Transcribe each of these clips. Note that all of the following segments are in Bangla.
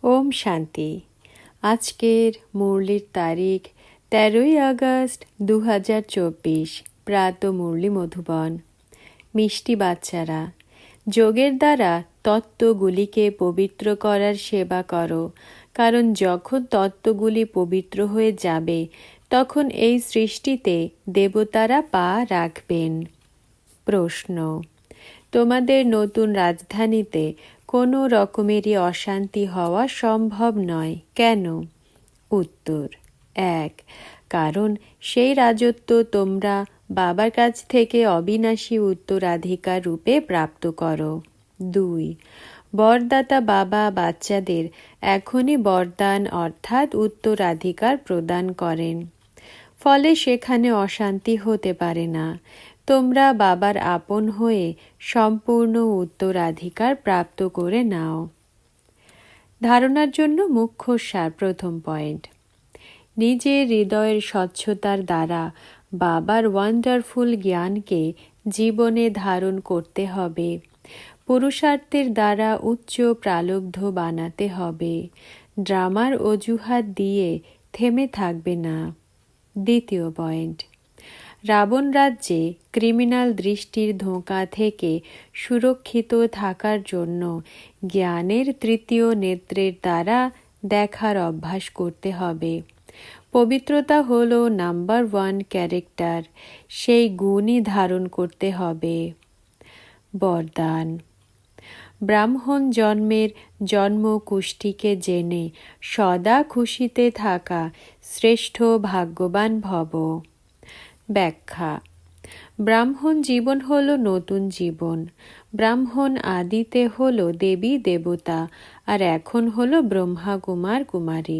ওম শান্তি। আজকের মুরলির তারিখ 13ই আগস্ট 2024। প্রাত মুরলি মধুবন। মিষ্টি বাচ্চারা, যোগের দ্বারা তত্ত্বগুলিকে পবিত্র করার সেবা করো, কারণ যখন তত্ত্বগুলি পবিত্র হয়ে যাবে তখন এই সৃষ্টিতে দেবতারা পা রাখবেন। প্রশ্ন: তোমাদের নতুন রাজধানীতে কোনো রকমেরই অশান্তি হওয়া সম্ভব নয়, কেন? উত্তর: 1. কারণ সেই রাজত্ব তোমরা বাবার কাছ থেকে অবিনাশী উত্তরাধিকার রূপে প্রাপ্ত করো। 2. বরদাতা বাবা বাচ্চাদের এখনই বরদান অর্থাৎ উত্তরাধিকার প্রদান করেন, ফলে সেখানে অশান্তি হতে পারে না। তোমরা বাবার আপন হয়ে সম্পূর্ণ উত্তরাধিকার প্রাপ্ত করে নাও। ধারণার জন্য মুখ্য সার। প্রথম পয়েন্ট: নিজের হৃদয়ের স্বচ্ছতার দ্বারা বাবার ওয়ান্ডারফুল জ্ঞানকে জীবনে ধারণ করতে হবে। পুরুষার্থের দ্বারা উচ্চ প্রালব্ধ বানাতে হবে। ড্রামার অজুহাত দিয়ে থেমে থাকবে না। দ্বিতীয় পয়েন্ট: রাবণ রাজ্যে ক্রিমিনাল দৃষ্টির ধোঁকা থেকে সুরক্ষিত থাকার জন্য জ্ঞানের তৃতীয় নেত্রের দ্বারা দেখার অভ্যাস করতে হবে। পবিত্রতা হল নাম্বার 1 ক্যারেক্টার, সেই গুণই ধারণ করতে হবে। বরদান: ব্রাহ্মণ জন্মের জন্মকুষ্ঠিকে জেনে সদা খুশিতে থাকা শ্রেষ্ঠ ভাগ্যবান ভব। ব্যাখ্যা: ব্রাহ্মণ জীবন হল নতুন জীবন। ব্রাহ্মণ আদিতে হল দেবী দেবতা, আর এখন হল ব্রহ্মা কুমার কুমারী।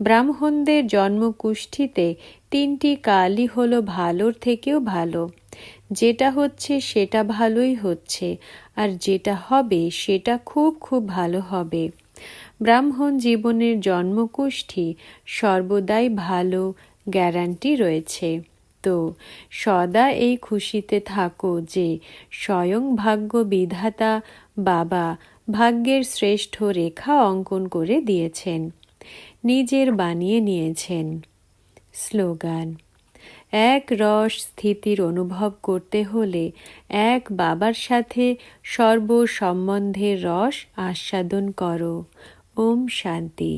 ব্রাহ্মণদের জন্মকুষ্ঠিতে 3টি কালই হল ভালোর থেকেও ভালো। যেটা হচ্ছে সেটা ভালোই হচ্ছে, আর যেটা হবে সেটা খুব খুব ভালো হবে। ব্রাহ্মণ জীবনের জন্মকুষ্ঠি সর্বদাই ভালো, গ্যারান্টি রয়েছে। তো সদা এই খুশিতে থাকো যে স্বয়ং ভাগ্য বিধাতা বাবা ভাগ্যের শ্রেষ্ঠ রেখা অঙ্কন করে দিয়েছেন, নিজের বানিয়ে নিয়েছেন। স্লোগান: এক রস স্থিতির অনুভব করতে হলে এক বাবার সাথে সর্বসম্বন্ধের রস আস্বাদন করো। ওম শান্তি।